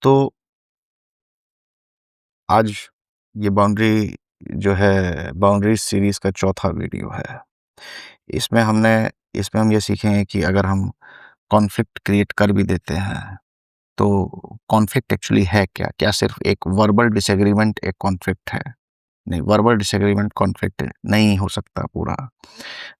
तो आज ये जो है बाउंड्रीज सीरीज का चौथा वीडियो है। इसमें हमने इसमें हम ये सीखेंगे कि अगर हम कॉन्फ्लिक्ट क्रिएट कर भी देते हैं तो कॉन्फ्लिक्ट एक्चुअली है क्या? क्या सिर्फ एक वर्बल डिसएग्रीमेंट एक कॉन्फ्लिक्ट है? नहीं, वर्बल डिसएग्रीमेंट कॉन्फ्लिक्ट नहीं हो सकता पूरा।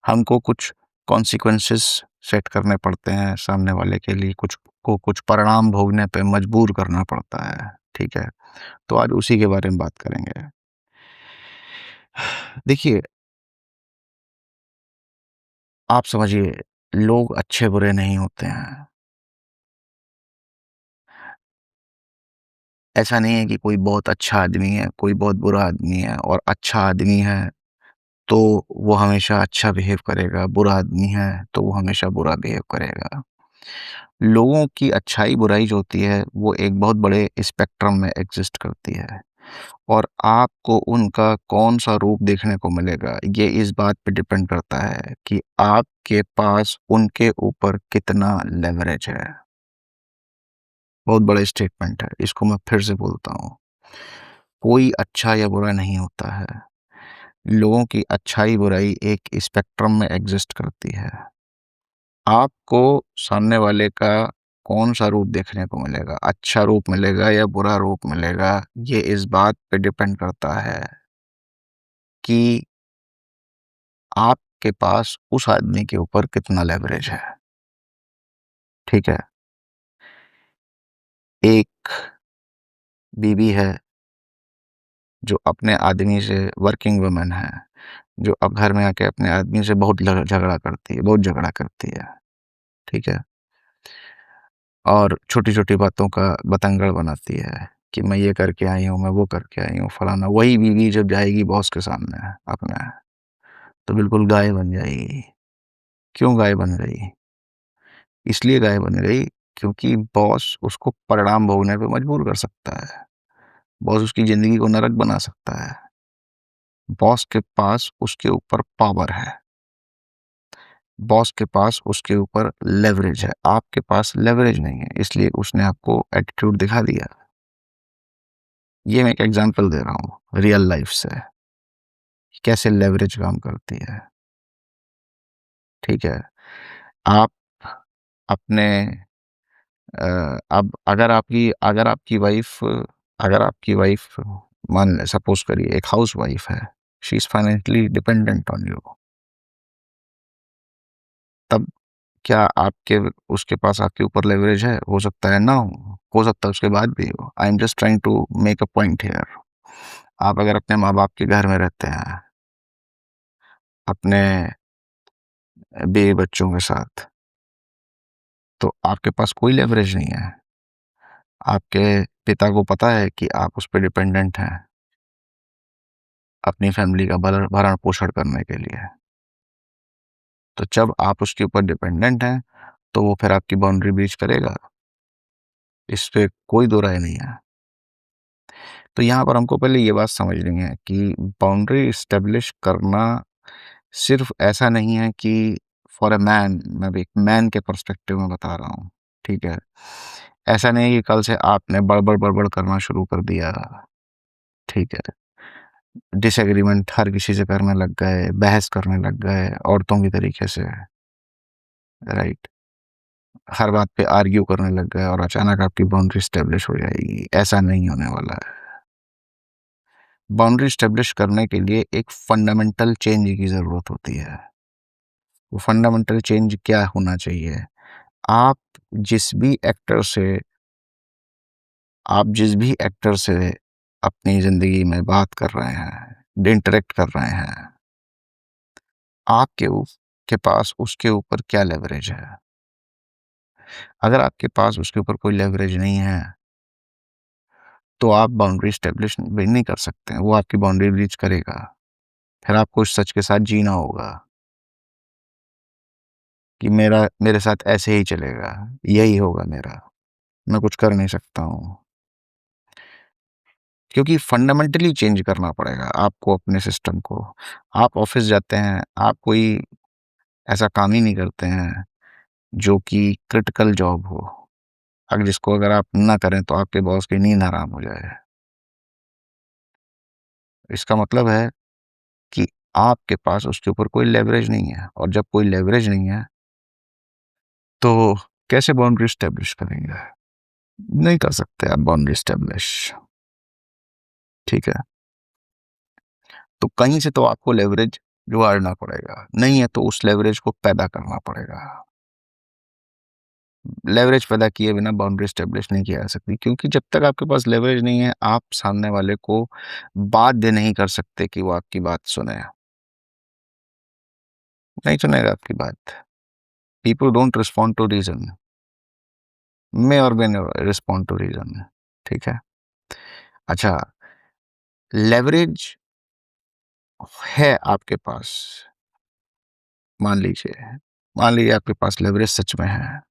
हमको कुछ कॉन्सिक्वेंसेस सेट करने पड़ते हैं सामने वाले के लिए, कुछ परिणाम भोगने पे मजबूर करना पड़ता है। ठीक है? तो आज उसी के बारे में बात करेंगे। देखिए, आप समझिए, लोग अच्छे बुरे नहीं होते हैं। ऐसा नहीं है कि कोई बहुत अच्छा आदमी है, कोई बहुत बुरा आदमी है, और अच्छा आदमी है तो वो हमेशा अच्छा बिहेव करेगा, बुरा आदमी है तो वो हमेशा बुरा बिहेव करेगा। लोगों की अच्छाई बुराई जो होती है वो एक बहुत बड़े स्पेक्ट्रम में एग्जिस्ट करती है, और आपको उनका कौन सा रूप देखने को मिलेगा ये इस बात पे डिपेंड करता है कि आपके पास उनके ऊपर कितना लेवरेज है। बहुत बड़ा स्टेटमेंट है, इसको मैं फिर से बोलता हूँ। कोई अच्छा या बुरा नहीं होता है। लोगों की अच्छाई बुराई एक स्पेक्ट्रम में एग्जिस्ट करती है। आपको सामने वाले का कौन सा रूप देखने को मिलेगा, अच्छा रूप मिलेगा या बुरा रूप मिलेगा, ये इस बात पे डिपेंड करता है कि आपके पास उस आदमी के ऊपर कितना लेवरेज है। ठीक है? एक बीवी है जो अपने आदमी से, वर्किंग वुमन है जो अब घर में आके अपने आदमी से बहुत झगड़ा करती है, बहुत झगड़ा करती है। ठीक है? और छोटी छोटी बातों का बतंगड़ बनाती है कि मैं ये करके आई हूँ, मैं वो करके आई हूँ, फलाना। वही बीवी जब जाएगी बॉस के सामने अपने, तो बिल्कुल गाय बन जाएगी। क्यों गाय बन गई? इसलिए गाय बन गई क्योंकि बॉस उसको परिणाम भोगने पे मजबूर कर सकता है। बॉस उसकी जिंदगी को नरक बना सकता है। बॉस के पास उसके ऊपर पावर है। बॉस के पास उसके ऊपर लेवरेज है। आपके पास लेवरेज नहीं है, इसलिए उसने आपको एटीट्यूड दिखा दिया। ये मैं एक एग्जांपल दे रहा हूँ रियल लाइफ से, कैसे लेवरेज काम करती है। ठीक है? आप अपने अब अगर आपकी वाइफ मान लें, सपोज करिए एक हाउस वाइफ है, she is financially dependent on you, तब क्या आपके उसके पास आपके ऊपर लेवरेज है? हो सकता है ना हो सकता है उसके बाद भी हो। I am just trying to make a point here. आप अगर अपने माँ बाप के घर में रहते हैं अपने बीवी बच्चों के साथ, तो आपके पास कोई लेवरेज नहीं है। आपके पिता को पता है कि आप उस पर डिपेंडेंट हैं अपनी फैमिली का भरण पोषण करने के लिए। तो जब आप उसके ऊपर डिपेंडेंट हैं तो वो फिर आपकी बाउंड्री ब्रीच करेगा, इस पे कोई दो राय नहीं है। तो यहाँ पर हमको पहले ये बात समझनी है कि बाउंड्री इस्टेब्लिश करना सिर्फ ऐसा नहीं है कि फॉर अ मैन, मैं भी एक मैन के पर्सपेक्टिव में बता रहा हूँ। ठीक है? ऐसा नहीं है कि कल से आपने बड़बड़ बड़बड़ करना शुरू कर दिया। ठीक है? डिसएग्रीमेंट हर किसी से करने लग गए, बहस करने लग गए औरतों की तरीके से, राइट? हर बात पे आर्ग्यू करने लग गए और अचानक आपकी बाउंड्री स्टेब्लिश हो जाएगी। ऐसा नहीं होने वाला है। बाउंड्री स्टेब्लिश करने के लिए एक फंडामेंटल चेंज की ज़रूरत होती है। वो फंडामेंटल चेंज क्या होना चाहिए? आप जिस भी एक्टर से आप जिस भी एक्टर से अपनी ज़िंदगी में बात कर रहे हैं, इंटरेक्ट कर रहे हैं, आपके उ के पास उसके ऊपर क्या लेवरेज है? अगर आपके पास उसके ऊपर कोई लेवरेज नहीं है, तो आप बाउंड्री स्टेब्लिश भी नहीं कर सकते हैं। वो आपकी बाउंड्री ब्रीच करेगा। फिर आपको उस सच के साथ जीना होगा कि मेरे साथ ऐसे ही चलेगा, यही होगा मेरा, मैं कुछ कर नहीं सकता हूँ। क्योंकि फंडामेंटली चेंज करना पड़ेगा आपको अपने सिस्टम को। आप ऑफ़िस जाते हैं, आप कोई ऐसा काम ही नहीं करते हैं जो कि क्रिटिकल जॉब हो। अगर आप ना करें तो आपके बॉस की नींद हराम हो जाए। इसका मतलब है कि आपके पास उसके ऊपर कोई लेवरेज नहीं है, और जब कोई लेवरेज नहीं है तो कैसे बाउंड्री स्टेब्लिश करेंगे? नहीं कर सकते आप बाउंड्री स्टेब्लिश। ठीक है, तो कहीं से तो आपको लेवरेज जुगाड़ना पड़ेगा, नहीं है तो उस लेवरेज को पैदा करना पड़ेगा। लेवरेज पैदा किए बिना बाउंड्री स्टेब्लिश नहीं किया जा सकती, क्योंकि जब तक आपके पास लेवरेज नहीं है आप सामने वाले को बाध्य नहीं कर सकते कि वो आपकी बात सुने। नहीं सुनेगा आपकी बात। People don't respond to reason, may or may respond to reason. ठीक है, अच्छा, लेवरेज है आपके पास, मान लीजिए आपके पास लेवरेज सच में है,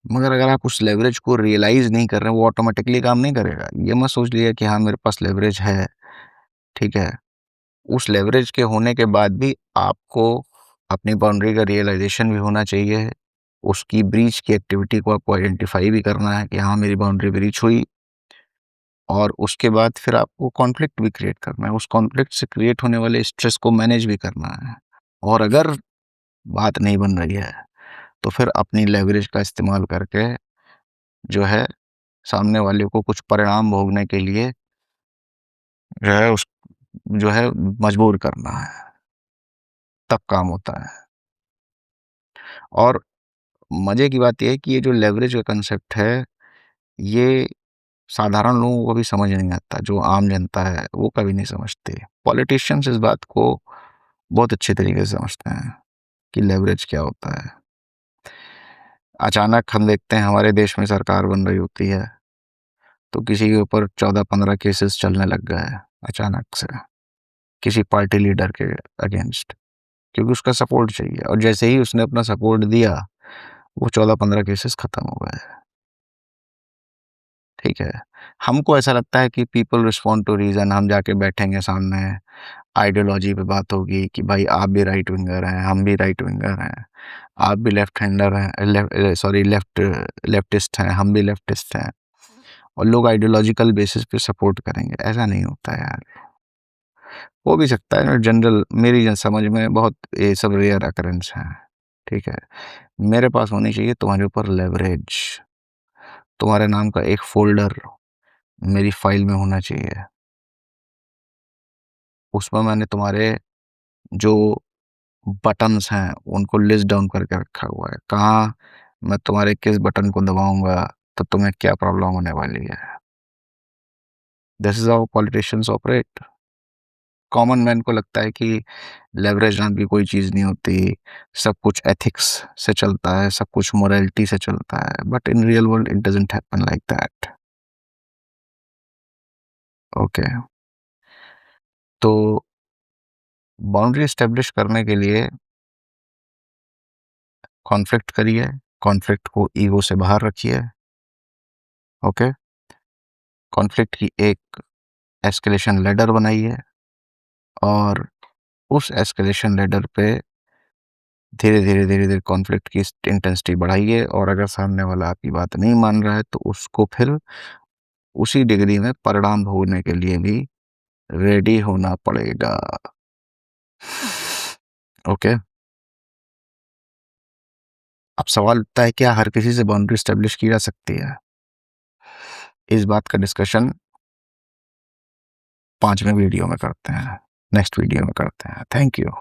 मगर अगर आप उस लेवरेज को रियलाइज नहीं कर रहे हैं, वो ऑटोमेटिकली काम नहीं करेगा। ये मत सोच लिया कि हाँ मेरे पास लेवरेज है, ठीक है, उस लेवरेज के होने के बाद भी आपको अपनी बाउंड्री का रियलाइजेशन भी होना चाहिए। उसकी ब्रीच की एक्टिविटी को आपको आइडेंटिफाई भी करना है कि हाँ मेरी बाउंड्री ब्रीच हुई, और उसके बाद फिर आपको कॉन्फ्लिक्ट भी क्रिएट करना है। उस कॉन्फ्लिक्ट से क्रिएट होने वाले स्ट्रेस को मैनेज भी करना है। और अगर बात नहीं बन रही है तो फिर अपनी लेवरेज का इस्तेमाल करके जो है सामने वाले को कुछ परिणाम भोगने के लिए जो है उस जो है मजबूर करना है, तब काम होता है। और मजे की बात यह है कि ये जो लेवरेज का कंसेप्ट है, ये साधारण लोगों को भी समझ नहीं आता। जो आम जनता है वो कभी नहीं समझती। पॉलिटिशियंस इस बात को बहुत अच्छे तरीके से समझते हैं कि लेवरेज क्या होता है। अचानक हम देखते हैं हमारे देश में सरकार बन रही होती है तो किसी के ऊपर 14-15 केसेस चलने लग गए अचानक से, किसी पार्टी लीडर के अगेंस्ट, क्योंकि उसका सपोर्ट चाहिए, और जैसे ही उसने अपना सपोर्ट दिया वो 14-15 केसेस खत्म हो गए। ठीक है, हमको ऐसा लगता है कि पीपल रिस्पॉन्ड टू रीजन। हम जाके बैठेंगे सामने, आइडियोलॉजी पे बात होगी कि भाई आप भी राइट विंगर हैं, हम भी राइट विंगर हैं, आप भी लेफ्ट हैंडर हैं, सॉरी लेफ्टिस्ट हैं, हम भी लेफ्टिस्ट हैं, और लोग आइडियोलॉजिकल बेसिस पे सपोर्ट करेंगे। ऐसा नहीं होता है यार। हो भी सकता है, जनरल मेरी समझ में बहुत ये सब रेयर अकरेंस हैं। ठीक है, मेरे पास होनी चाहिए तुम्हारे ऊपर लेवरेज। तुम्हारे नाम का एक फोल्डर मेरी फाइल में होना चाहिए, उसमें मैंने तुम्हारे जो बटन्स हैं उनको लिस्ट डाउन करके रखा हुआ है, कहाँ मैं तुम्हारे किस बटन को दबाऊंगा तो तुम्हें क्या प्रॉब्लम होने वाली है। This is how politicians operate. Common man को लगता है कि लेवरेज नाम की कोई चीज़ नहीं होती, सब कुछ एथिक्स से चलता है, सब कुछ मोरालिटी से चलता है, but in real world it doesn't happen like that. Okay, तो बाउंड्री एस्टेब्लिश करने के लिए कॉन्फ्लिक्ट करिए, कॉन्फ्लिक्ट को ईगो से बाहर रखिए। ओके, कॉन्फ्लिक्ट की एक एस्केलेशन लैडर बनाइए, और उस एस्केलेशन लैडर पे धीरे धीरे कॉन्फ्लिक्ट की इंटेंसिटी बढ़ाइए, और अगर सामने वाला आपकी बात नहीं मान रहा है तो उसको फिर उसी डिग्री में परिणाम भोगने के लिए भी रेडी होना पड़ेगा। ओके, अब सवाल उठता है क्या हर किसी से बाउंड्री स्टेब्लिश की जा सकती है? इस बात का डिस्कशन 5वें वीडियो में करते हैं, नेक्स्ट वीडियो में करते हैं। Thank you.